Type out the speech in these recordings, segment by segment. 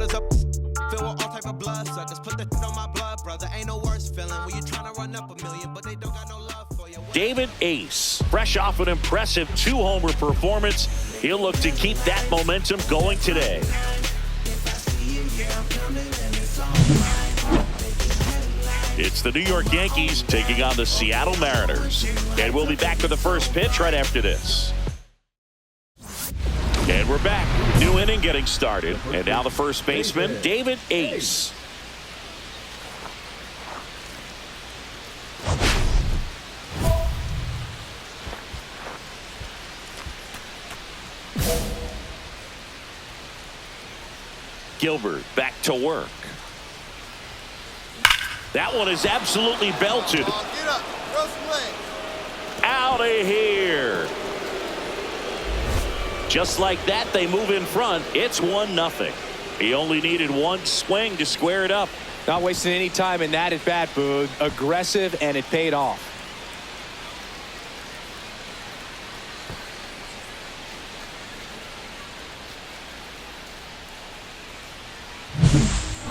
waters up. Fill with all type of blood suckers. Put the on my blood, brother. Ain't no worse feeling when you trying to run up a million, but they don't got no love for you. David Ace, fresh off an impressive 2-homer performance. He'll look to keep that momentum going today. It's the New York Yankees taking on the Seattle Mariners. And we'll be back to the first pitch right after this. And we're back. New inning getting started. And now the first baseman, David Ace. Gilbert back to work. That one is absolutely belted. Get up. Throw some legs. Out of here. Just like that, they move in front. It's 1-0. He only needed one swing to square it up. Not wasting any time in that at bat, Boog. Aggressive, and it paid off.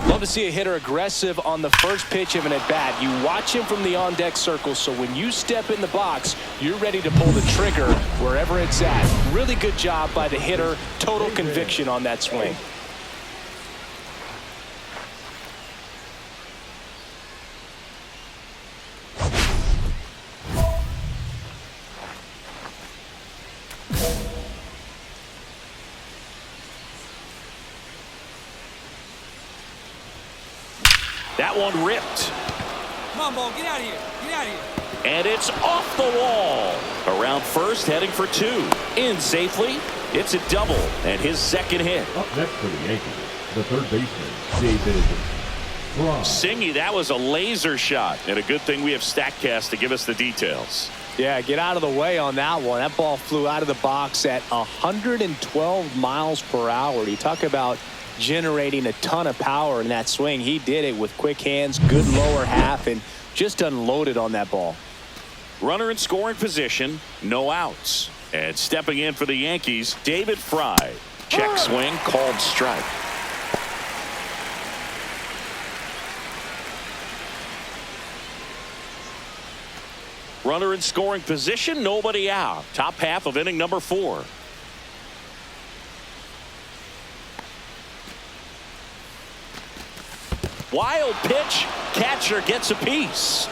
Love to see a hitter aggressive on the first pitch of an at-bat. You watch him from the on-deck circle, so when you step in the box, you're ready to pull the trigger wherever it's at. Really good job by the hitter. Total conviction on that swing. That one ripped. Come on, ball, get out of here. Get out of here. And it's off the wall. Around first, heading for 2. In safely. It's a double and his second hit. Up next for the Yankees, the third baseman, David Fry. Singy, that was a laser shot. And a good thing we have StatCast to give us the details. Yeah, get out of the way on that one. That ball flew out of the box at 112 miles per hour. You talk about generating a ton of power in that swing. He did it with quick hands, good lower half, and just unloaded on that ball. Runner in scoring position, no outs. And stepping in for the Yankees, David Fry. Check swing, called strike. Runner in scoring position, nobody out. Top half of inning number 4. Wild pitch. Catcher gets a piece.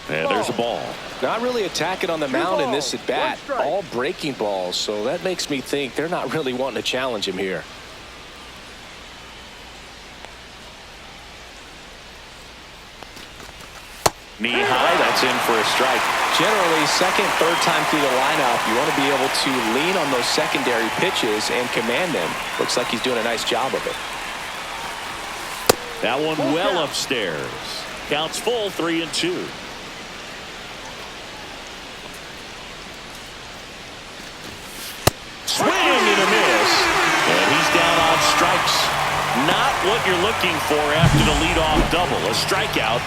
And there's a ball. Not really attacking on the mound in this at bat. All breaking balls, so that makes me think they're not really wanting to challenge him here. Knee high, that's in for a strike. Generally, second, third time through the lineup, you want to be able to lean on those secondary pitches and command them. Looks like he's doing a nice job of it. That one well upstairs. Counts full, 3-2. Swing and a miss. And he's down on strikes. Not what you're looking for after the leadoff double. A strikeout,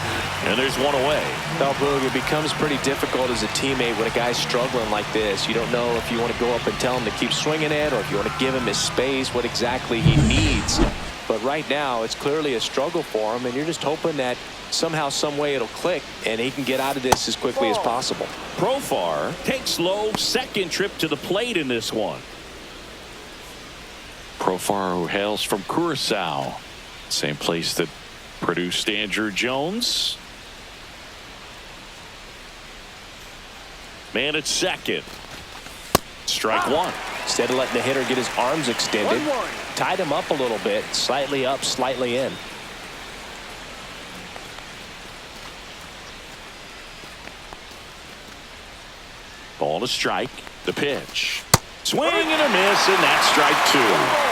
and there's one away. Well, Boog, it becomes pretty difficult as a teammate when a guy's struggling like this. You don't know if you want to go up and tell him to keep swinging it or if you want to give him his space, what exactly he needs. But right now, it's clearly a struggle for him, and you're just hoping that somehow, some way it'll click, and he can get out of this as quickly as possible. Profar takes low, second trip to the plate in this one. Profar, who hails from Curacao, same place that produced Andrew Jones. Man at second. Strike one. Instead of letting the hitter get his arms extended, tied him up a little bit, slightly up, slightly in. Ball to strike. The pitch. Swing and a miss, and that's strike 2.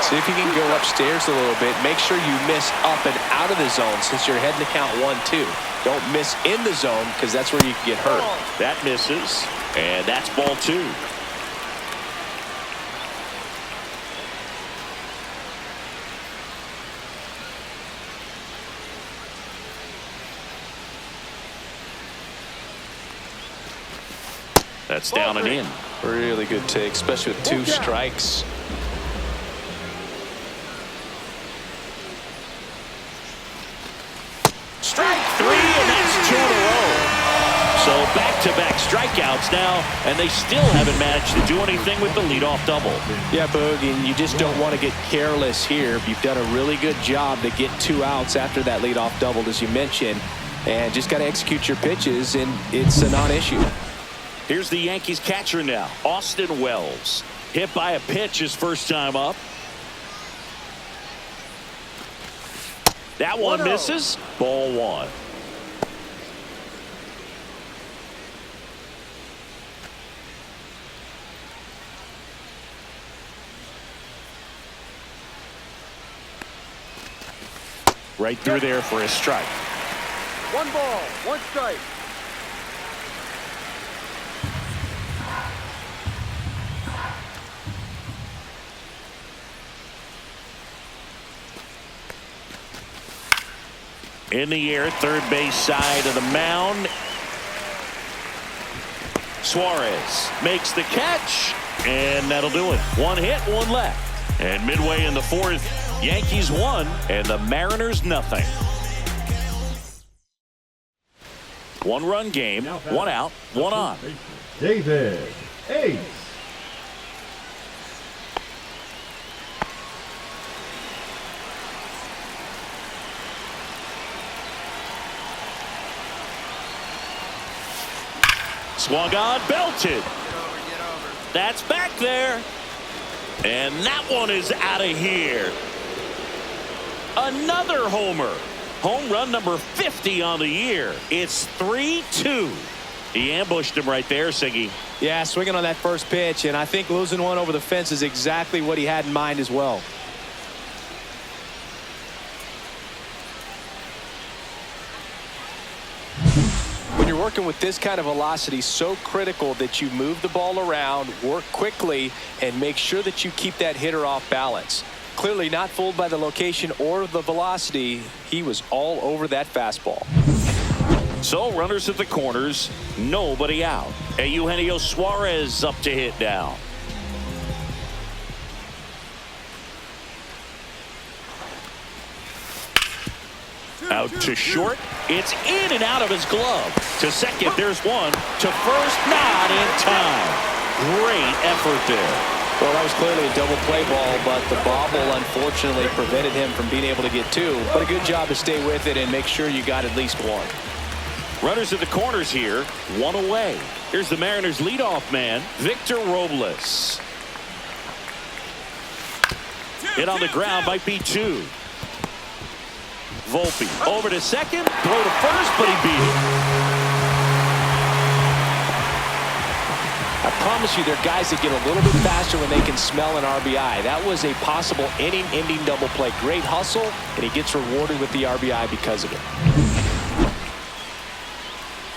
See if you can go upstairs a little bit. Make sure you miss up and out of the zone since you're heading to count 1-2. Don't miss in the zone because that's where you can get hurt. That misses, and that's ball 2. That's down and in. Really good take, especially with 2 strikes. Strike 3, and that's 2 in a row. So back-to-back strikeouts now, and they still haven't managed to do anything with the leadoff double. Yeah, Boog, and you just don't want to get careless here. You've done a really good job to get 2 outs after that leadoff double, as you mentioned, and just got to execute your pitches, and it's a non-issue. Here's the Yankees catcher now, Austin Wells. Hit by a pitch his first time up. That one misses. Ball 1. Right through there for a strike. 1 ball, 1 strike. In the air, third base side of the mound. Suarez makes the catch, and that'll do it. 1 hit, 1 left. And midway in the 4th, Yankees 1 and the Mariners nothing. 1-run game, 1 out, 1 on. David Ace. Swung on, belted. That's back there. And that one is out of here. Another homer. Home run number 50 on the year. It's 3-2. He ambushed him right there, Siggy. Yeah, swinging on that first pitch, and I think losing one over the fence is exactly what he had in mind as well. When you're working with this kind of velocity, so critical that you move the ball around, work quickly, and make sure that you keep that hitter off balance. Clearly not fooled by the location or the velocity. He was all over that fastball. So runners at the corners, nobody out. And Eugenio Suarez up to hit now. Out to short. It's in and out of his glove. To second, there's one. To first, not in time. Great effort there. Well, that was clearly a double play ball, but the bobble unfortunately prevented him from being able to get 2. But a good job to stay with it and make sure you got at least 1. Runners at the corners here, 1 away. Here's the Mariners leadoff man, Victor Robles. Hit on the ground, might be 2. Volpe over to second, throw to first, but he beat it. I promise you, there are guys that get a little bit faster when they can smell an RBI. That was a possible inning-ending double play. Great hustle, and he gets rewarded with the RBI because of it.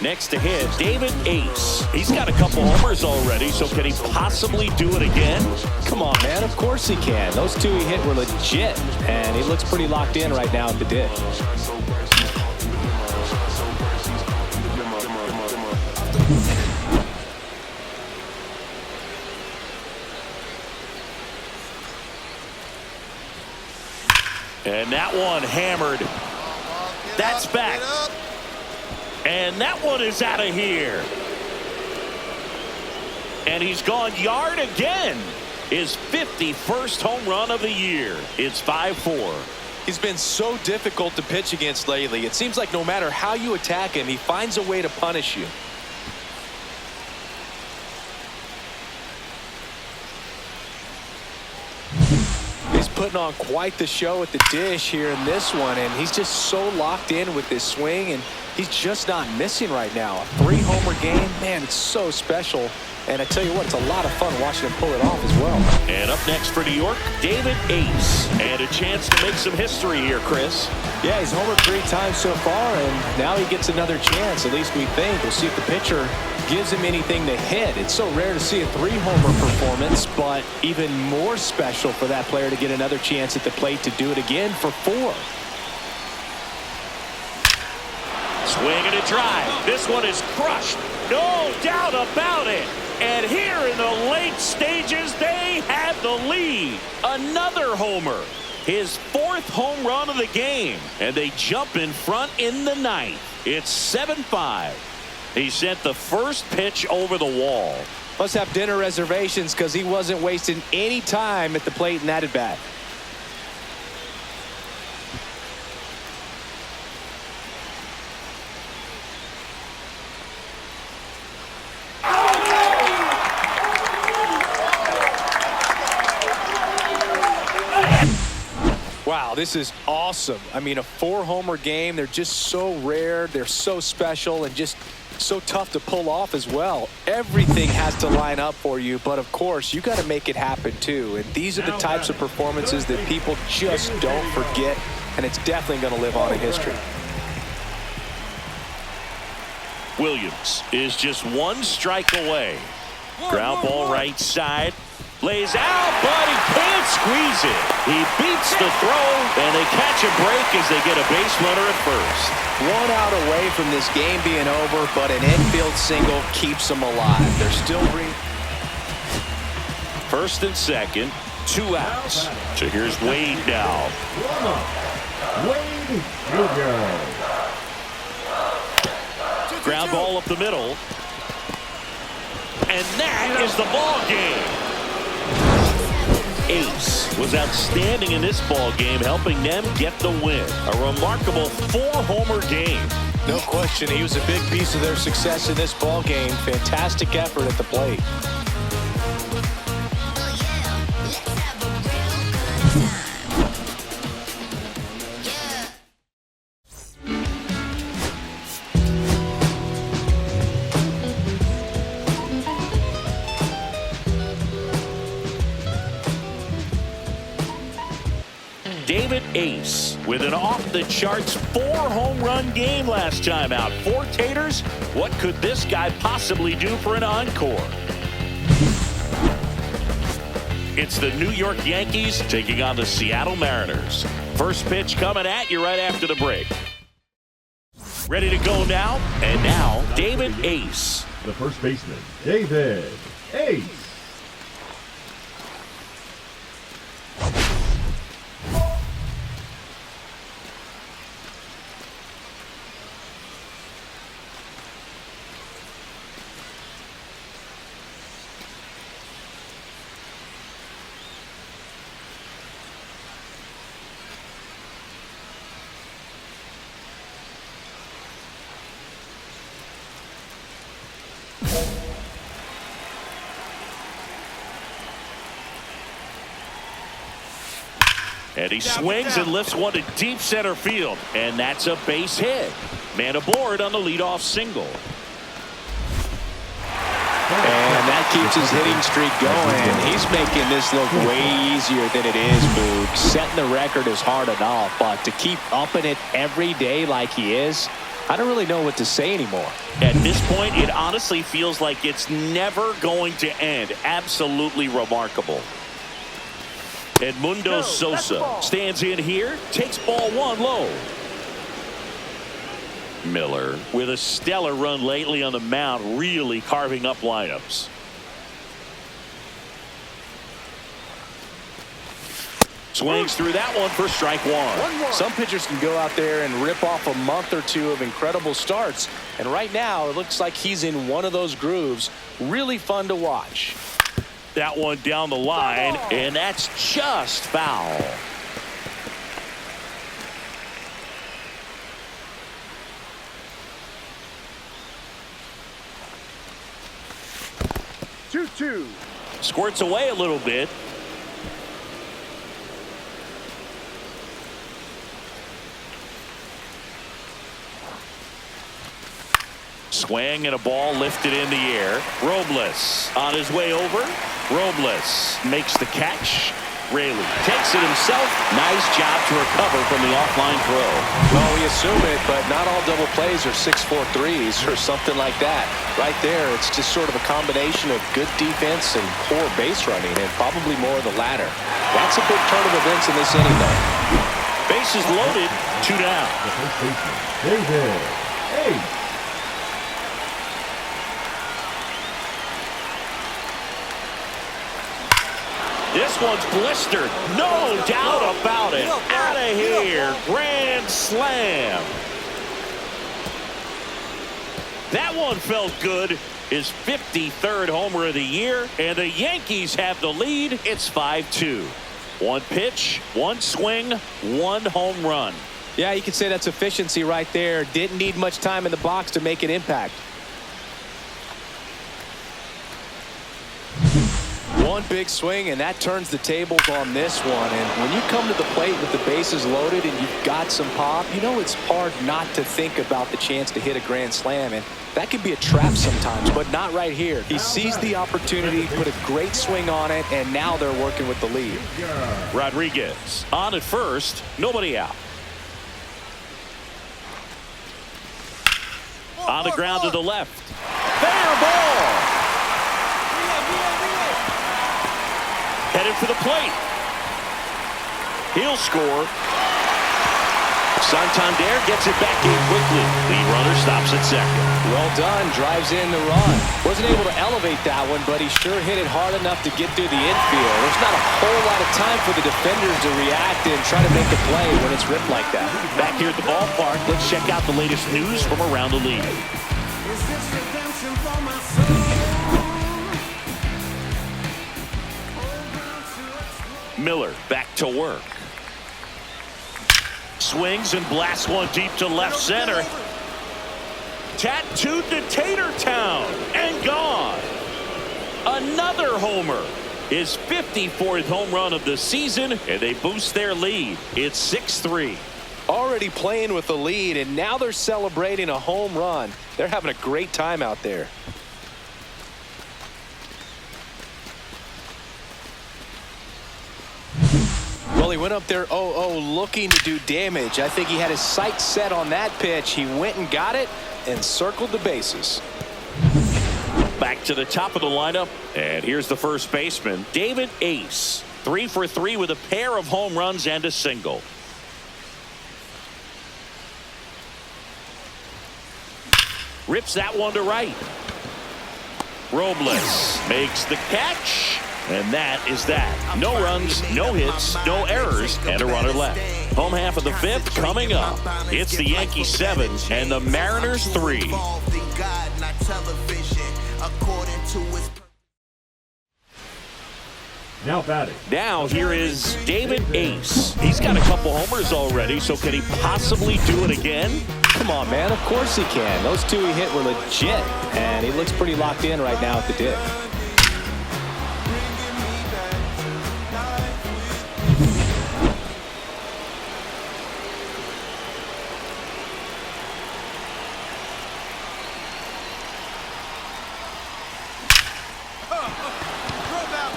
Next to hit, David Ace. He's got a couple homers already, so can he possibly do it again? Come on, man. Of course he can. Those 2 he hit were legit, and he looks pretty locked in right now at the dish. And that one hammered. That's back. And that one is out of here. And he's gone yard again. His 51st home run of the year. It's 5-4. He's been so difficult to pitch against lately. It seems like no matter how you attack him, he finds a way to punish you. He's putting on quite the show at the dish here in this one, and he's just so locked in with this swing, and he's just not missing right now. A 3-homer game, man, it's so special. And I tell you what, it's a lot of fun watching him pull it off as well. And up next for New York, David Ace. And a chance to make some history here, Chris. Yeah, he's homered 3 times so far, and now he gets another chance, at least we think. We'll see if the pitcher gives him anything to hit. It's so rare to see a 3-homer performance, but even more special for that player to get another chance at the plate to do it again for 4. Swing and a drive. This one is crushed. No doubt about it. And here in the late stages, they have the lead. Another homer. His 4th home run of the game. And they jump in front in the 9th. It's 7-5. He sent the first pitch over the wall. Must have dinner reservations because he wasn't wasting any time at the plate in that at bat. Wow, this is awesome. I mean, a 4-homer game. They're just so rare. They're so special and just so tough to pull off as well. Everything has to line up for you, but of course, you got to make it happen too. And these are the types of performances that people just don't forget, and it's definitely going to live on in history. Williams is just 1 strike away. Ground ball right side. Lays out, but he can't squeeze it. He beats the throw, and they catch a break as they get a base runner at first. 1 out away from this game being over, but an infield single keeps them alive. They're still first and second, 2 outs. So here's Wade now. Wade Jr. Ground ball up the middle. And that is the ball game. Ace was outstanding in this ball game, helping them get the win. A remarkable 4-homer game. No question, he was a big piece of their success in this ball game. Fantastic effort at the plate. David Ace with an off-the-charts 4-home run game last time out. 4 taters. What could this guy possibly do for an encore? It's the New York Yankees taking on the Seattle Mariners. First pitch coming at you right after the break. Ready to go now? And now, David Ace. The first baseman, David Ace. And he swings and lifts one to deep center field. And that's a base hit. Man aboard on the leadoff single. And that keeps his hitting streak going. He's making this look way easier than it is, Boog. Setting the record is hard enough, but to keep upping it every day like he is, I don't really know what to say anymore. At this point, it honestly feels like it's never going to end. Absolutely remarkable. Edmundo Sosa stands in here, takes ball 1 low. Miller with a stellar run lately on the mound, really carving up lineups. Swings through that one for strike 1. Some pitchers can go out there and rip off a month or 2 of incredible starts. And right now, it looks like he's in one of those grooves. Really fun to watch. That one down the line, and that's just foul. Two. Squirts away a little bit. Swing and a ball lifted in the air. Robles on his way over. Robles makes the catch. Raley takes it himself. Nice job to recover from the offline throw. Well, we assume it, but not all double plays are 6-4 threes or something like that. Right there, it's just sort of a combination of good defense and poor base running, and probably more of the latter. That's a big turn of events in this inning, though. Bases loaded, 2 down. The first baseman, David Ace. This one's blistered. No doubt about it. Out of here. Grand slam. That one felt good. His 53rd homer of the year. And the Yankees have the lead. It's 5-2. One pitch, one swing, one home run. Yeah, you could say that's efficiency right there. Didn't need much time in the box to make an impact. One big swing, and that turns the tables on this one. And when you come to the plate with the bases loaded and you've got some pop, you know it's hard not to think about the chance to hit a grand slam. And that can be a trap sometimes, but not right here. He sees the opportunity, put a great swing on it, and now they're working with the lead. Rodriguez on at first, nobody out. On the ground to the left. Fair ball. Headed for the plate. He'll score. Santander gets it back in quickly. The runner stops at second. Well done. Drives in the run. Wasn't able to elevate that one, but he sure hit it hard enough to get through the infield. There's not a whole lot of time for the defenders to react and try to make a play when it's ripped like that. Back here at the ballpark, let's check out the latest news from around the league. Miller back to work. Swings and blasts one deep to left center. Tattooed to Tatertown and gone. Another homer. His 54th home run of the season, and they boost their lead. It's 6-3. Already playing with the lead, and now they're celebrating a home run. They're having a great time out there. Well, he went up there 0-0 looking to do damage. I think he had his sights set on that pitch. He went and got it and circled the bases. Back to the top of the lineup, and here's the first baseman, David Ace. 3 for 3 with a pair of home runs and a single. Rips that one to right. Robles makes the catch. And that is that. No runs, no hits, no errors, and a runner left. Home half of the fifth coming up. It's the Yankees 7 and the Mariners 3. Now batting. Now here is David Ace. He's got a couple homers already, so can he possibly do it again? Come on, man. Of course he can. Those two he hit were legit, and he looks pretty locked in right now at the dip.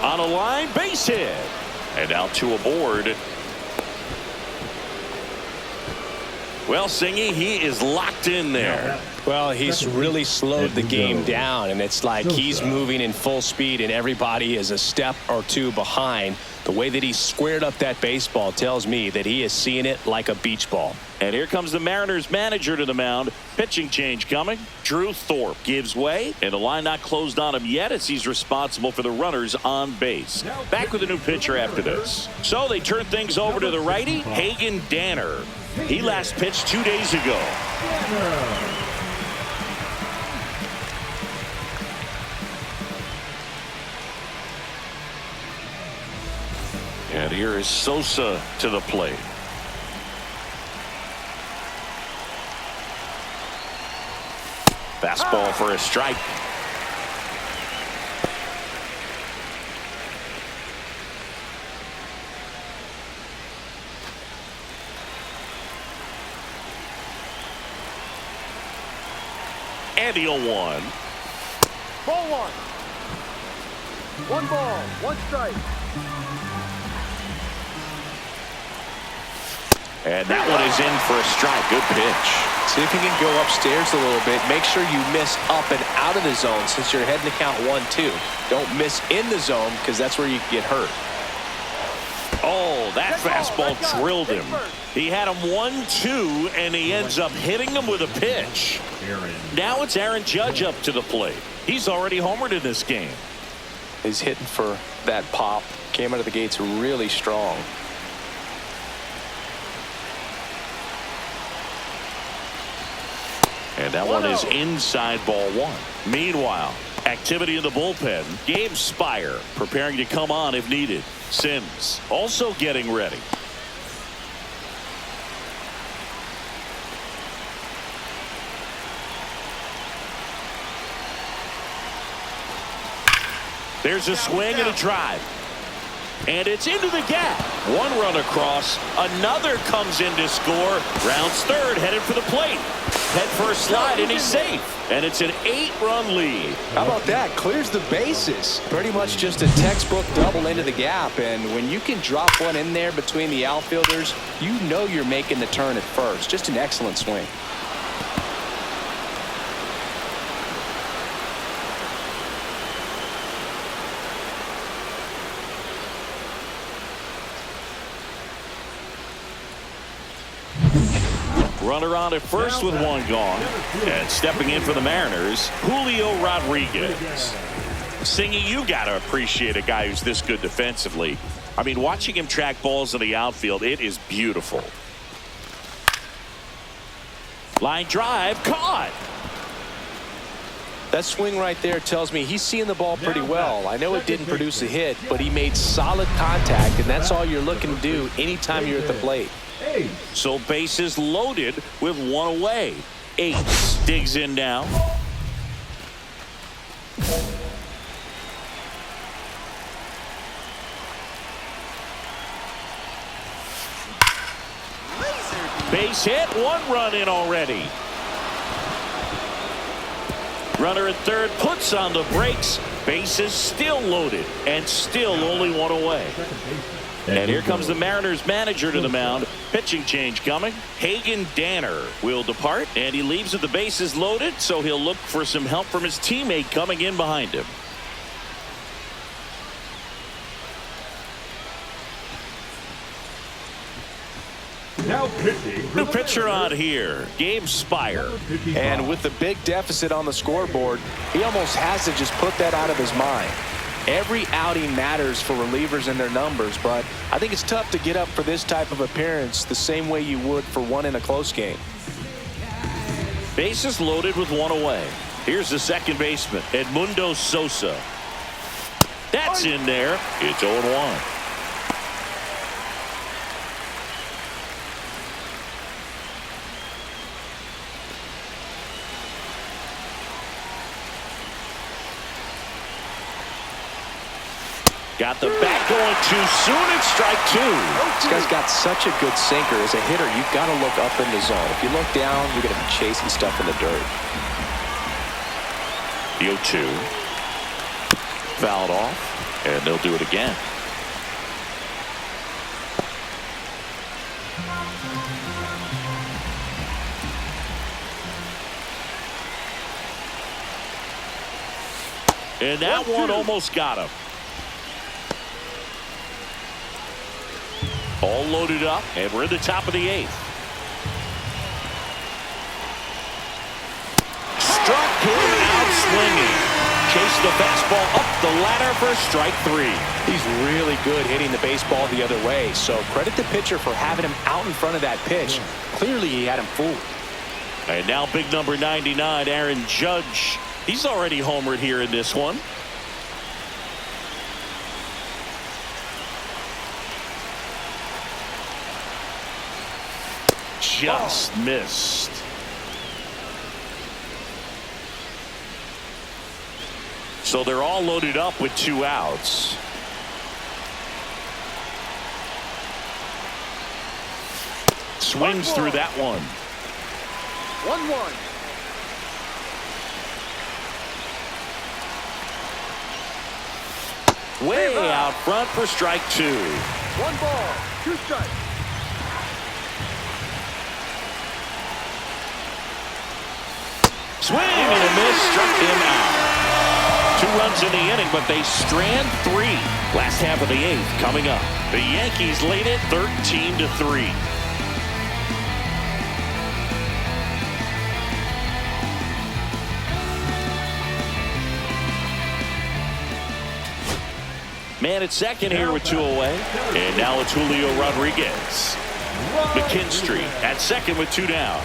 On a line, base hit. And out to aboard. Well, Singy, he is locked in there. Well, he's really slowed the game down, and it's like he's moving in full speed, and everybody is a step or two behind. The way that he squared up that baseball tells me that he is seeing it like a beach ball. And here comes the Mariners manager to the mound. Pitching change coming. Drew Thorpe gives way, and the line not closed on him yet as he's responsible for the runners on base. Back with a new pitcher after this. So they turn things over to the righty, Hagen Danner. He last pitched 2 days ago. And here is Sosa to the plate. Fastball for a strike. And the 0-1. Ball one. One ball, one strike. And that one is in for a strike. Good pitch. See if you can go upstairs a little bit. Make sure you miss up and out of the zone since you're heading to count 1-2. Don't miss in the zone because that's where you get hurt. Oh, that fastball drilled him. He had him 1-2, and he ends up hitting him with a pitch. Now it's Aaron Judge up to the plate. He's already homered in this game. is hitting for that pop. Came out of the gates really strong. And that one is inside ball one. Meanwhile, activity in the bullpen. Gabe Spire preparing to come on if needed. Sims also getting ready. There's a swing and a drive. And it's into the gap. One run across. Another comes in to score. Rounds third, headed for the plate. Head first slide, and he's safe. And it's an 8-run lead. How about that? Clears the bases. Pretty much just a textbook double into the gap. And when you can drop one in there between the outfielders, you know you're making the turn at first. Just an excellent swing. Runner on at first with one gone. And stepping in for the Mariners, Julio Rodriguez. Singy, you got to appreciate a guy who's this good defensively. I mean, watching him track balls in the outfield, it is beautiful. Line drive, caught. That swing right there tells me he's seeing the ball pretty well. I know it didn't produce a hit, but he made solid contact, and that's all you're looking to do anytime you're at the plate. So bases loaded with one away. Ace digs in now. Base hit, one run in already. Runner at third puts on the brakes. Bases still loaded and still only one away. And here comes the Mariners manager to the mound. Pitching change coming. Hagen Danner will depart, and he leaves with the bases loaded, so he'll look for some help from his teammate coming in behind him. Now pitching. New pitcher on here, Gabe Spire. And with the big deficit on the scoreboard, he almost has to just put that out of his mind. Every outing matters for relievers and their numbers, but I think it's tough to get up for this type of appearance the same way you would for one in a close game. Bases loaded with one away. Here's the second baseman, Edmundo Sosa. That's in there. It's 0-1. Got the bat going too soon. It's strike two. This guy's got such a good sinker. As a hitter, you've got to look up in the zone. If you look down, you're going to be chasing stuff in the dirt. The 0-2. Fouled off, and they'll do it again. And that one almost got him. All loaded up, and we're at the top of the 8th. Struck him out swinging. Chased the fastball up the ladder for strike 3. He's really good hitting the baseball the other way, so credit the pitcher for having him out in front of that pitch. Clearly, he had him fooled. And now big number 99, Aaron Judge. He's already homered here in this one. Just missed. So they're all loaded up with 2 outs. Swings through that one. 1-1. Way out front for strike 2. 1 ball, 2 strikes. Swing and a miss, struck him out. 2 runs in the inning, but they strand 3. Last half of the 8th coming up. The Yankees lead it 13-3. Man at second here with 2 away. And now it's Julio Rodriguez. McKinstry at second with 2 down.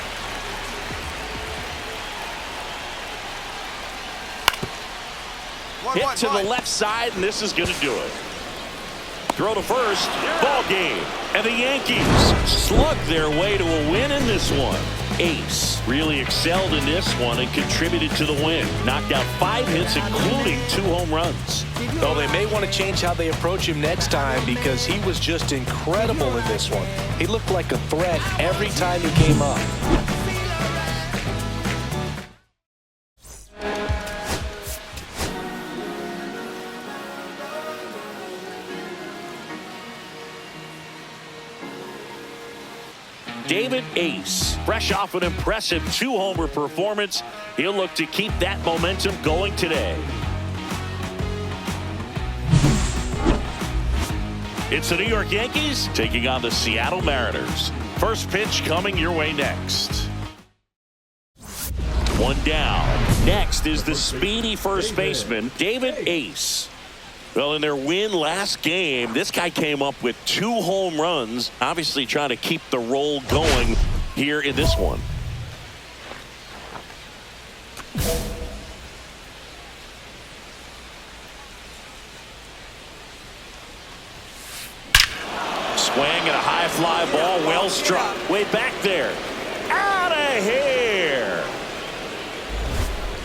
Hit to the left side, and this is going to do it. Throw to first, ball game. And the Yankees slug their way to a win in this one. Ace really excelled in this one and contributed to the win. Knocked out 5 hits, including 2 home runs. Though they may want to change how they approach him next time because he was just incredible in this one. He looked like a threat every time he came up. David Ace, fresh off an impressive 2-homer performance. He'll look to keep that momentum going today. It's the New York Yankees taking on the Seattle Mariners. First pitch coming your way next. 1 down. Next is the speedy first baseman, David Ace. Well, in their win last game, this guy came up with 2 home runs, obviously trying to keep the roll going here in this one. Swing and a high fly ball, well struck. Way back there. Out of here.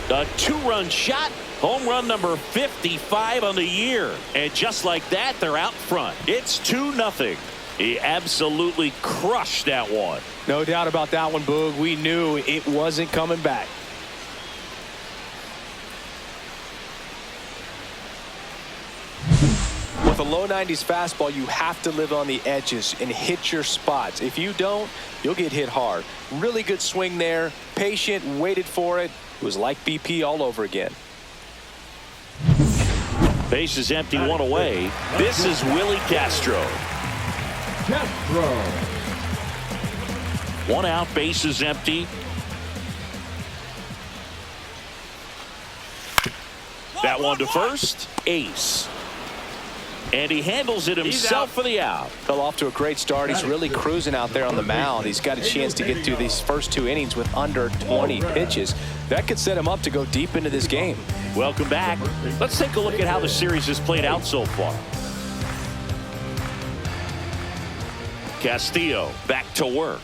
A 2-run shot. Home run number 55 on the year. And just like that, they're out front. It's 2-0. He absolutely crushed that one. No doubt about that one, Boog. We knew it wasn't coming back. With a low 90s fastball, you have to live on the edges and hit your spots. If you don't, you'll get hit hard. Really good swing there. Patient, waited for it. It was like BP all over again. Base is empty, 1 away. This is Willie Castro. 1 out, base is empty. That one to first. Ace. And he handles it himself for the out. Fell off to a great start. He's really cruising out there on the mound. He's got a chance to get through these first 2 innings with under 20 pitches. That could set him up to go deep into this game. Welcome back. Let's take a look at how the series has played out so far. Castillo back to work.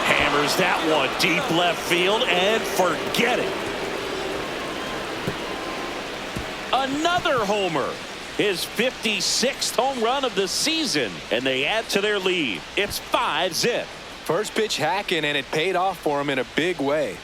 Hammers that one deep left field and forget it. Another homer. His 56th home run of the season. And they add to their lead. It's 5-zip. First pitch hacking, and it paid off for him in a big way.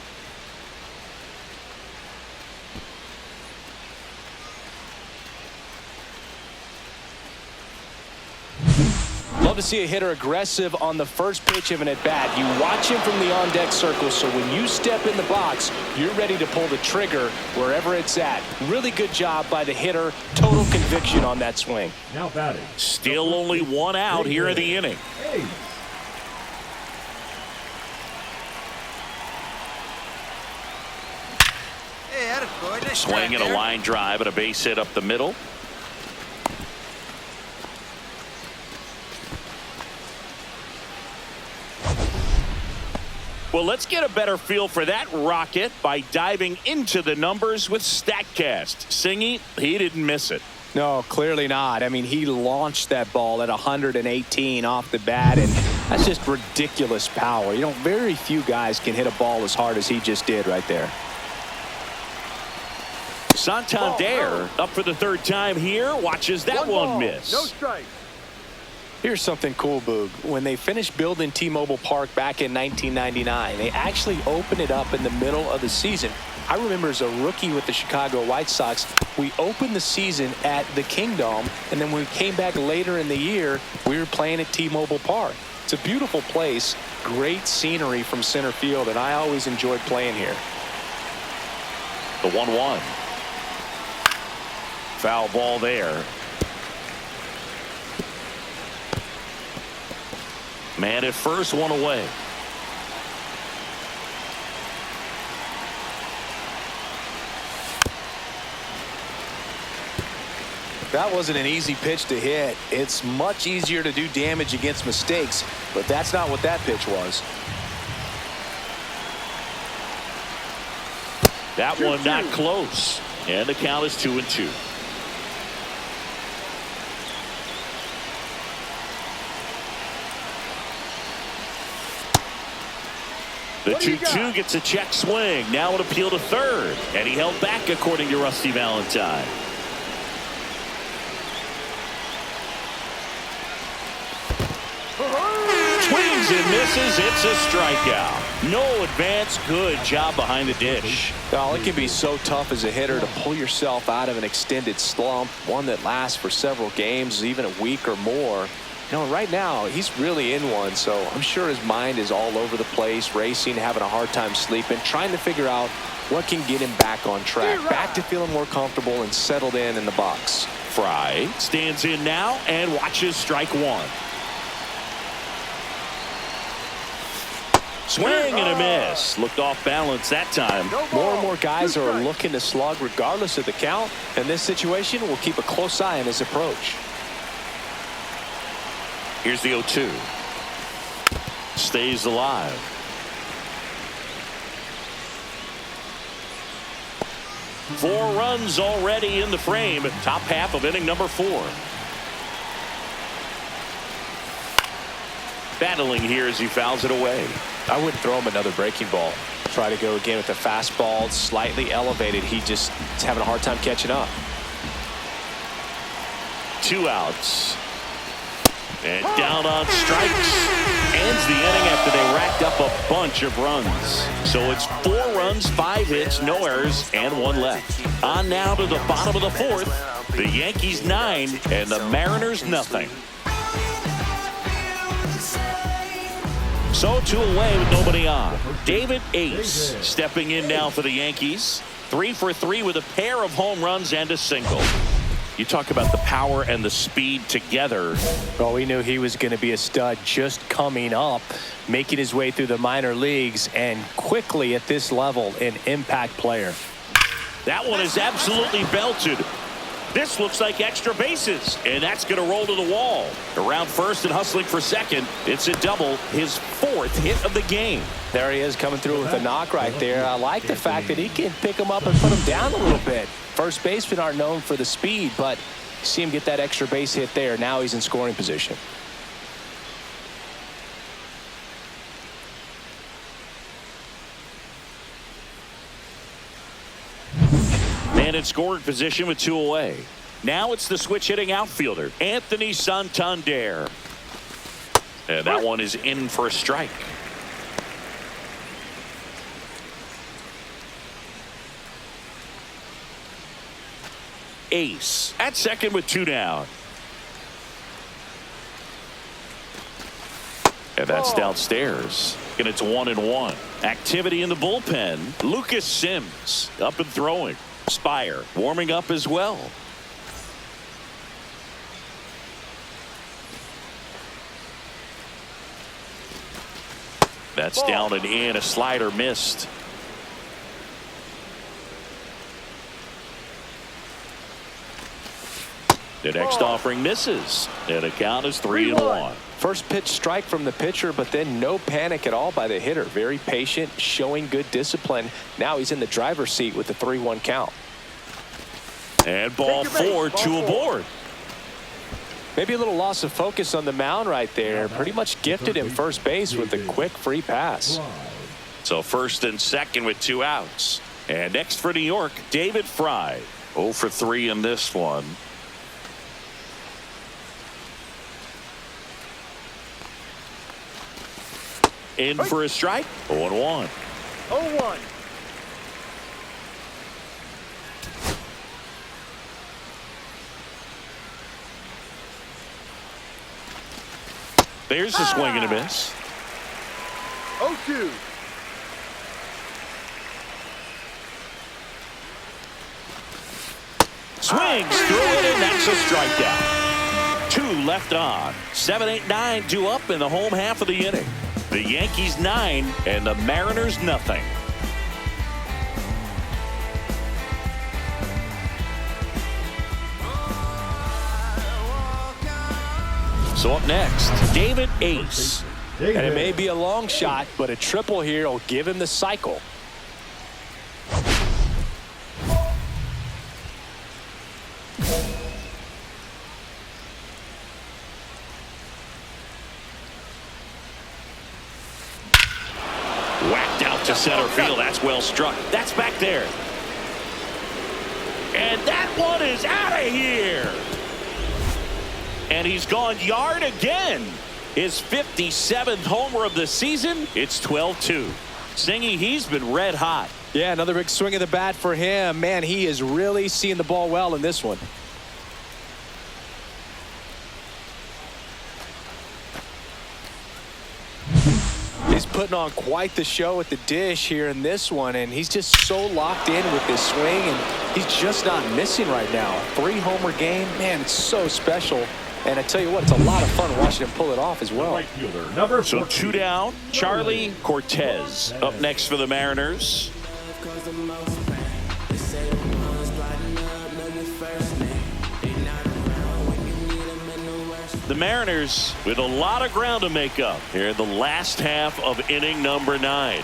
Love to see a hitter aggressive on the first pitch of an at-bat. You watch him from the on-deck circle, so when you step in the box, you're ready to pull the trigger wherever it's at. Really good job by the hitter. Total conviction on that swing. Now batting. Still only 1 out here in the inning. Swing and a line drive and a base hit up the middle. Well, let's get a better feel for that rocket by diving into the numbers with StatCast. Singy, he didn't miss it. No, clearly not. I mean, he launched that ball at 118 off the bat, and that's just ridiculous power. You know, very few guys can hit a ball as hard as he just did right there. Santander up for the 3rd time here. Watches that one miss. No strike. Here's something cool, Boog. When they finished building T-Mobile Park back in 1999, they actually opened it up in the middle of the season. I remember as a rookie with the Chicago White Sox, we opened the season at the Kingdome, and then when we came back later in the year, we were playing at T-Mobile Park. It's a beautiful place, great scenery from center field, and I always enjoyed playing here. The 1-1. Foul ball there. Man at first, 1 away. That wasn't an easy pitch to hit. It's much easier to do damage against mistakes, but that's not what that pitch was. That one not close. And the count is 2-2. The 2-2 gets a check swing. Now an appeal to third. And he held back, according to Rusty Valentine. Swings and misses. It's a strikeout. No advance. Good job behind the dish. Well, it can be so tough as a hitter to pull yourself out of an extended slump, one that lasts for several games, even a week or more. You know, right now, he's really in one, so I'm sure his mind is all over the place, racing, having a hard time sleeping, trying to figure out what can get him back on track, back to feeling more comfortable and settled in the box. Fry stands in now and watches strike one. Swing and a miss. Looked off balance that time. More and more guys are looking to slug regardless of the count. In this situation, we'll keep a close eye on his approach. Here's the 0-2. Stays alive. Four runs already in the frame. Top half of inning number 4. Battling here as he fouls it away. I wouldn't throw him another breaking ball. Try to go again with the fastball, slightly elevated. He just is having a hard time catching up. 2 outs. And down on strikes. Ends the inning after they racked up a bunch of runs. So it's 4 runs, 5 hits, no errors, and 1 left. On now to the bottom of the 4th. The Yankees 9 and the Mariners nothing. So 2 away with nobody on. David Ace stepping in now for the Yankees. 3 for 3 with a pair of home runs and a single. You talk about the power and the speed together. Well, we knew he was going to be a stud just coming up, making his way through the minor leagues, and quickly at this level, an impact player. That one is absolutely belted. This looks like extra bases, and that's going to roll to the wall. Around first and hustling for second. It's a double, his 4th hit of the game. There he is coming through with a knock right there. I like the fact that he can pick him up and put him down a little bit. First basemen aren't known for the speed, but you see him get that extra base hit there. Now he's in scoring position. Man in scoring position with 2 away. Now it's the switch hitting outfielder, Anthony Santander. And that one is in for a strike. Ace at second with 2 down. And that's downstairs. And it's 1-1. Activity in the bullpen. Lucas Sims up and throwing. Spire warming up as well. That's down and in. A slider missed. The next offering misses. And the count is 3-1. First pitch strike from the pitcher, but then no panic at all by the hitter. Very patient, showing good discipline. Now he's in the driver's seat with the 3-1 count. And ball 4, 2 aboard. Maybe a little loss of focus on the mound right there. Pretty much gifted him first base with a quick free pass. So first and second with 2 outs. And next for New York, David Fry. 0 for 3 in this one. In for a strike. 0-1. 0-1. There's a swing and a miss. 0-2. Swings through it, and that's a strikeout. 2 left on. 7, 8, 9 due up in the home half of the inning. The Yankees 9 and the Mariners nothing. So up next, David Ace. David. And it may be a long shot, but a triple here will give him the cycle. Whacked out to center field. That's well struck. That's back there. And that one is out of here. And he's gone yard again. His 57th homer of the season. It's 12-2. Singy, he's been red hot. Yeah, another big swing of the bat for him. Man, he is really seeing the ball well in this one. He's putting on quite the show at the dish here in this one, and he's just so locked in with this swing, and he's just not missing right now. 3-homer game, man, it's so special. And I tell you what, it's a lot of fun watching him pull it off as well. Right fielder, number So 14. 2 down. Charlie Cortez up next for the Mariners. The Mariners with a lot of ground to make up here in the last half of inning number 9.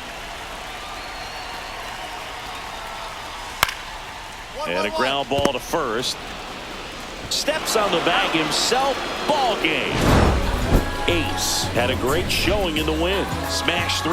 And a ground ball to first. Steps on the bag himself. Ball game. Ace had a great showing in the win. Smash 3.